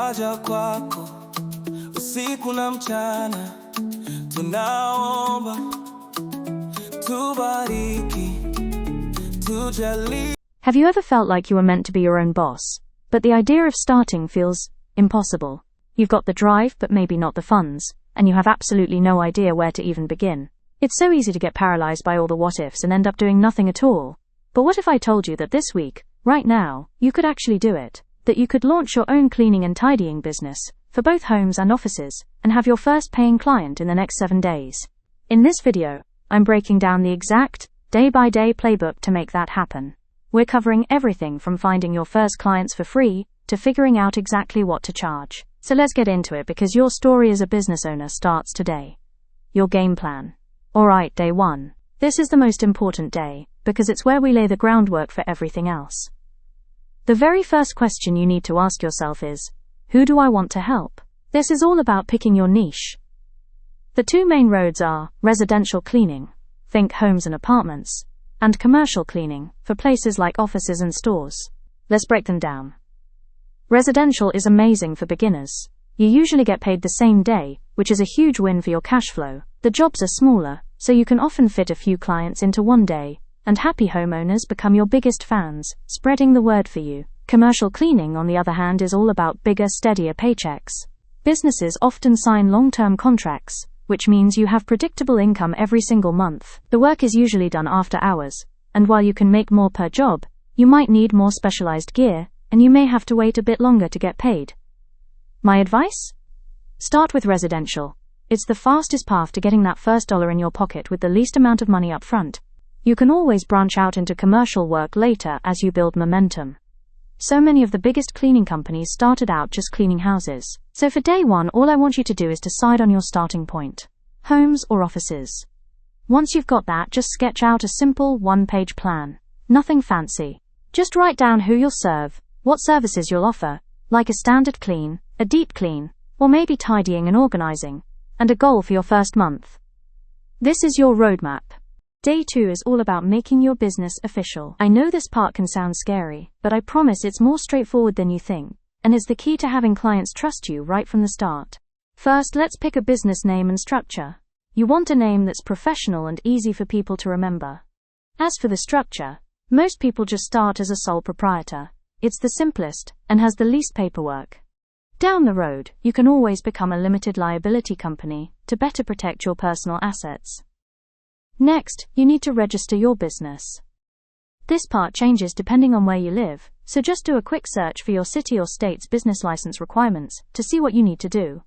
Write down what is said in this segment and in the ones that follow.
twaja kwako usiku na mchana, tunaomba tubariki, tujali. Have you ever felt like you were meant to be your own boss, but the idea of starting feels impossible? You've got the drive but maybe not the funds, and you have absolutely no idea where to even begin. It's so easy to get paralyzed by all the what-ifs and end up doing nothing at all. But what if I told you that this week, right now, you could actually do it? That you could launch your own cleaning and tidying business, for both homes and offices, and have your first paying client in the next 7 days. In this video, I'm breaking down the exact, day-by-day playbook to make that happen. We're covering everything from finding your first clients for free, to figuring out exactly what to charge. So let's get into it, because your story as a business owner starts today. Your game plan. Alright, day 1. This is the most important day, because it's where we lay the groundwork for everything else. The very first question you need to ask yourself is, who do I want to help? This is all about picking your niche. The two main roads are residential cleaning, think homes and apartments, and commercial cleaning, for places like offices and stores. Let's break them down. Residential is amazing for beginners. You usually get paid the same day, which is a huge win for your cash flow. The jobs are smaller, so you can often fit a few clients into one day, and happy homeowners become your biggest fans, spreading the word for you. Commercial cleaning, on the other hand, is all about bigger, steadier paychecks. Businesses often sign long-term contracts, which means you have predictable income every single month. The work is usually done after hours, and while you can make more per job, you might need more specialized gear, and you may have to wait a bit longer to get paid. My advice? Start with residential. It's the fastest path to getting that first dollar in your pocket with the least amount of money up front. You can always branch out into commercial work later as you build momentum. So many of the biggest cleaning companies started out just cleaning houses. So for day 1, all I want you to do is decide on your starting point. Homes or offices. Once you've got that, just sketch out a simple one-page plan. Nothing fancy. Just write down who you'll serve, what services you'll offer, like a standard clean, a deep clean, or maybe tidying and organizing, and a goal for your first month. This is your roadmap. Day 2 is all about making your business official. I know this part can sound scary, but I promise it's more straightforward than you think, and is the key to having clients trust you right from the start. First, let's pick a business name and structure. You want a name that's professional and easy for people to remember. As for the structure, most people just start as a sole proprietor. It's the simplest, and has the least paperwork. Down the road, you can always become a limited liability company, to better protect your personal assets. Next, you need to register your business. This part changes depending on where you live, so just do a quick search for your city or state's business license requirements to see what you need to do.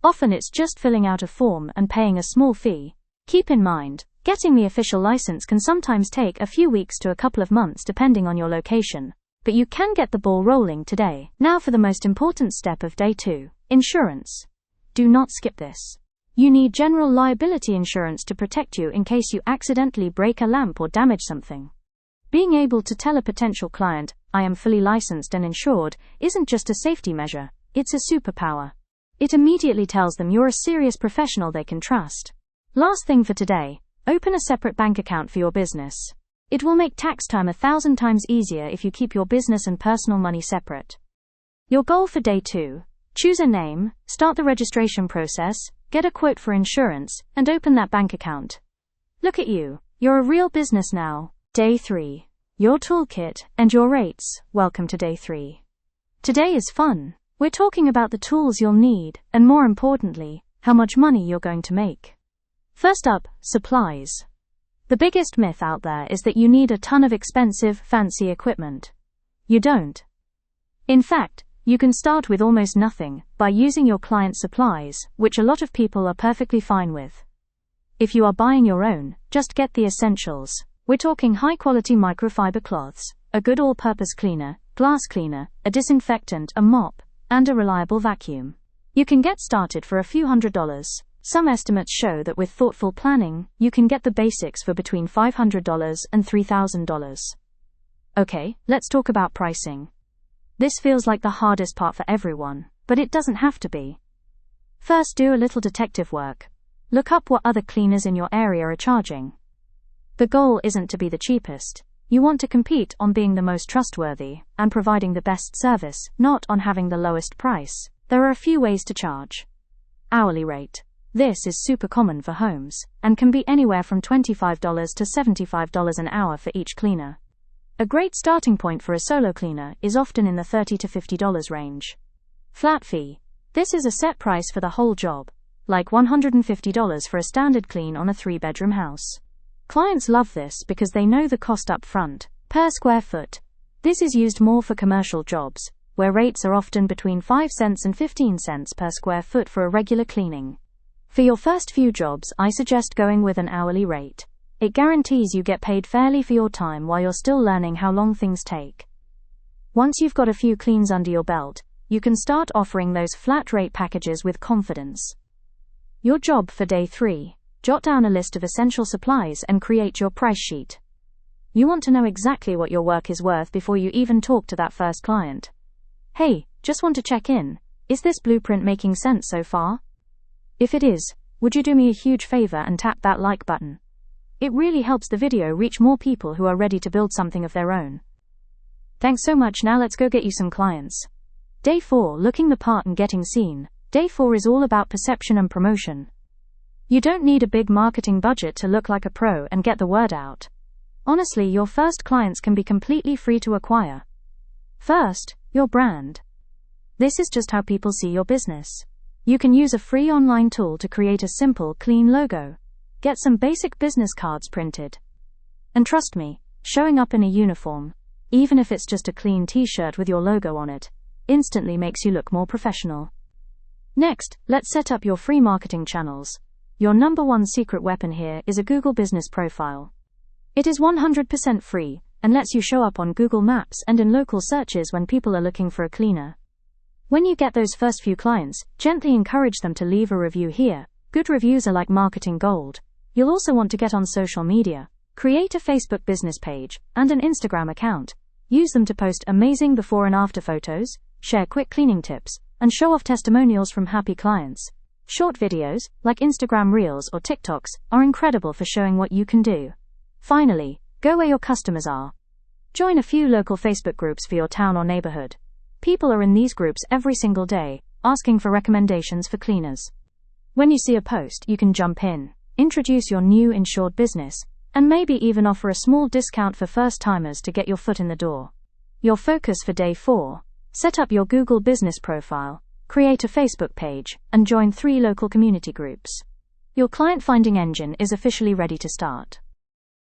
Often it's just filling out a form and paying a small fee. Keep in mind, getting the official license can sometimes take a few weeks to a couple of months depending on your location, but you can get the ball rolling today. Now for the most important step of day 2, insurance. Do not skip this. You need general liability insurance to protect you in case you accidentally break a lamp or damage something. Being able to tell a potential client, I am fully licensed and insured, isn't just a safety measure, it's a superpower. It immediately tells them you're a serious professional they can trust. Last thing for today, open a separate bank account for your business. It will make tax time 1,000 times easier if you keep your business and personal money separate. Your goal for day 2, choose a name, start the registration process, get a quote for insurance, and open that bank account. Look at you, you're a real business now. Day 3. Your toolkit and your rates. Welcome to day 3. Today is fun. We're talking about the tools you'll need, and more importantly, how much money you're going to make. First up, supplies. The biggest myth out there is that you need a ton of expensive, fancy equipment. You don't. In fact, you can start with almost nothing, by using your client's supplies, which a lot of people are perfectly fine with. If you are buying your own, just get the essentials. We're talking high-quality microfiber cloths, a good all-purpose cleaner, glass cleaner, a disinfectant, a mop, and a reliable vacuum. You can get started for a few $100s. Some estimates show that with thoughtful planning, you can get the basics for between $500 and $3,000. Okay, let's talk about pricing. This feels like the hardest part for everyone, but it doesn't have to be. First, do a little detective work. Look up what other cleaners in your area are charging. The goal isn't to be the cheapest. You want to compete on being the most trustworthy and providing the best service, not on having the lowest price. There are a few ways to charge. Hourly rate. This is super common for homes and can be anywhere from $25 to $75 an hour for each cleaner. A great starting point for a solo cleaner is often in the $30 to $50 range. Flat fee. This is a set price for the whole job, like $150 for a standard clean on a 3-bedroom house. Clients love this because they know the cost up front, per square foot. This is used more for commercial jobs, where rates are often between 5 cents and 15 cents per square foot for a regular cleaning. For your first few jobs, I suggest going with an hourly rate. It guarantees you get paid fairly for your time while you're still learning how long things take. Once you've got a few cleans under your belt, you can start offering those flat rate packages with confidence. Your job for day 3. Jot down a list of essential supplies and create your price sheet. You want to know exactly what your work is worth before you even talk to that first client. Hey, just want to check in. Is this blueprint making sense so far? If it is, would you do me a huge favor and tap that like button? It really helps the video reach more people who are ready to build something of their own. Thanks so much. Now let's go get you some clients. Day 4, looking the part and getting seen. Day 4 is all about perception and promotion. You don't need a big marketing budget to look like a pro and get the word out. Honestly, your first clients can be completely free to acquire. First, your brand. This is just how people see your business. You can use a free online tool to create a simple, clean logo. Get some basic business cards printed. And trust me, showing up in a uniform, even if it's just a clean t-shirt with your logo on it, instantly makes you look more professional. Next, let's set up your free marketing channels. Your number one secret weapon here is a Google business profile. It is 100% free and lets you show up on Google Maps and in local searches when people are looking for a cleaner. When you get those first few clients, gently encourage them to leave a review here. Good reviews are like marketing gold. You'll also want to get on social media. Create a Facebook business page and an Instagram account. Use them to post amazing before and after photos, share quick cleaning tips, and show off testimonials from happy clients. Short videos, like Instagram Reels or TikToks, are incredible for showing what you can do. Finally, go where your customers are. Join a few local Facebook groups for your town or neighborhood. People are in these groups every single day, asking for recommendations for cleaners. When you see a post, you can jump in, introduce your new insured business, and maybe even offer a small discount for first-timers to get your foot in the door. Your focus for day 4. Set up your Google business profile, create a Facebook page, and join 3 local community groups. Your client finding engine is officially ready to start.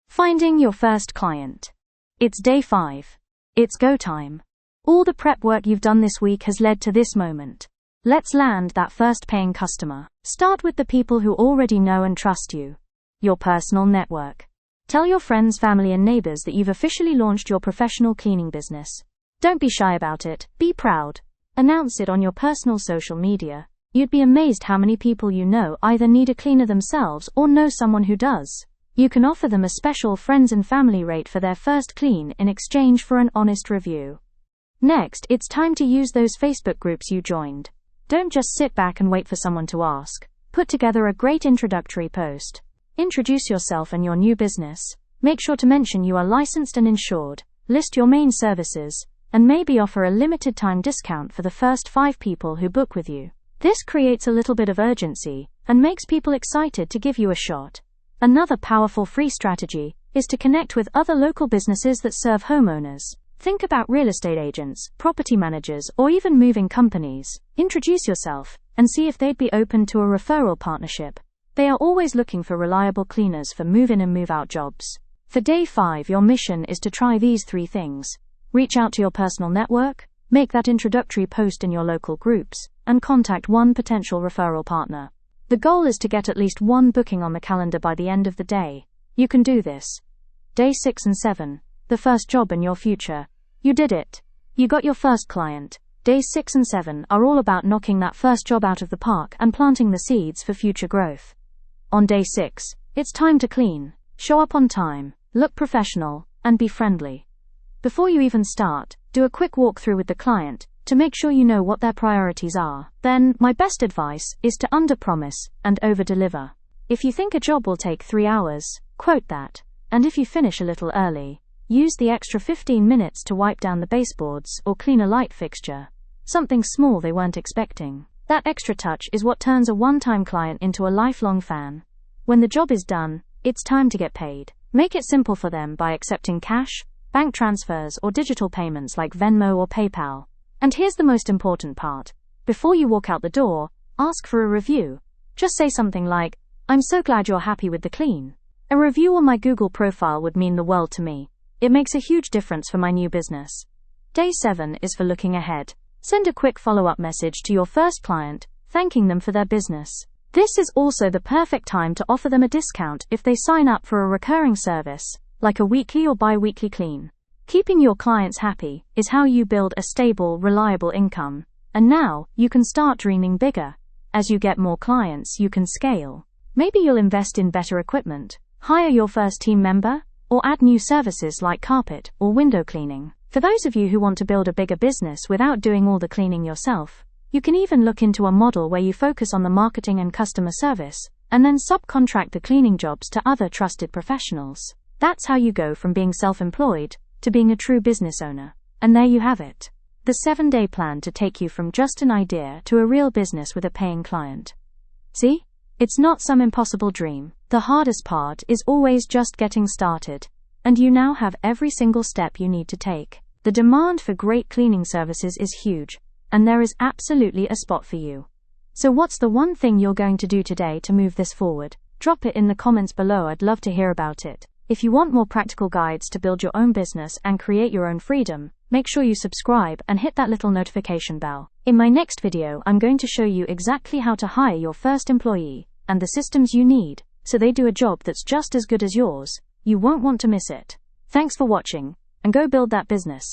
Finding your first client. It's day 5. It's go time. All the prep work you've done this week has led to this moment. Let's land that first paying customer. Start with the people who already know and trust you. Your personal network. Tell your friends, family, and neighbors that you've officially launched your professional cleaning business. Don't be shy about it. Be proud. Announce it on your personal social media. You'd be amazed how many people you know either need a cleaner themselves or know someone who does. You can offer them a special friends and family rate for their first clean in exchange for an honest review. Next, it's time to use those Facebook groups you joined. Don't just sit back and wait for someone to ask. Put together a great introductory post. Introduce yourself and your new business. Make sure to mention you are licensed and insured. List your main services, and maybe offer a limited time discount for the first 5 people who book with you. This creates a little bit of urgency and makes people excited to give you a shot. Another powerful free strategy is to connect with other local businesses that serve homeowners. Think about real estate agents, property managers, or even moving companies. Introduce yourself and see if they'd be open to a referral partnership. They are always looking for reliable cleaners for move-in and move-out jobs. For day 5, your mission is to try these 3 things. Reach out to your personal network, make that introductory post in your local groups, and contact one potential referral partner. The goal is to get at least 1 booking on the calendar by the end of the day. You can do this. Day 6 and 7, the first job in your future. You did it. You got your first client. Days 6 and 7 are all about knocking that first job out of the park and planting the seeds for future growth. On day 6, it's time to clean. Show up on time, look professional, and be friendly. Before you even start, do a quick walkthrough with the client to make sure you know what their priorities are. Then, my best advice is to under-promise and over-deliver. If you think a job will take 3 hours, quote that. And if you finish a little early, Use the extra 15 minutes to wipe down the baseboards or clean a light fixture. Something small they weren't expecting. That extra touch is what turns a one-time client into a lifelong fan. When the job is done, it's time to get paid. Make it simple for them by accepting cash, bank transfers, or digital payments like Venmo or PayPal. And here's the most important part. Before you walk out the door, ask for a review. Just say something like, "I'm so glad you're happy with the clean." A review on my Google profile would mean the world to me. It makes a huge difference for my new business. Day 7 is for looking ahead. Send a quick follow-up message to your first client, thanking them for their business. This is also the perfect time to offer them a discount if they sign up for a recurring service, like a weekly or bi-weekly clean. Keeping your clients happy is how you build a stable, reliable income. And now, you can start dreaming bigger. As you get more clients, you can scale. Maybe you'll invest in better equipment, hire your first team member, or add new services like carpet or window cleaning. For those of you who want to build a bigger business without doing all the cleaning yourself, you can even look into a model where you focus on the marketing and customer service, and then subcontract the cleaning jobs to other trusted professionals. That's how you go from being self-employed to being a true business owner. And there you have it. The 7-day plan to take you from just an idea to a real business with a paying client. See? It's not some impossible dream. The hardest part is always just getting started. And you now have every single step you need to take. The demand for great cleaning services is huge, and there is absolutely a spot for you. So what's the one thing you're going to do today to move this forward? Drop it in the comments below. I'd love to hear about it. If you want more practical guides to build your own business and create your own freedom, make sure you subscribe and hit that little notification bell. In my next video, I'm going to show you exactly how to hire your first employee and the systems you need so they do a job that's just as good as yours. You won't want to miss it. Thanks for watching, and go build that business.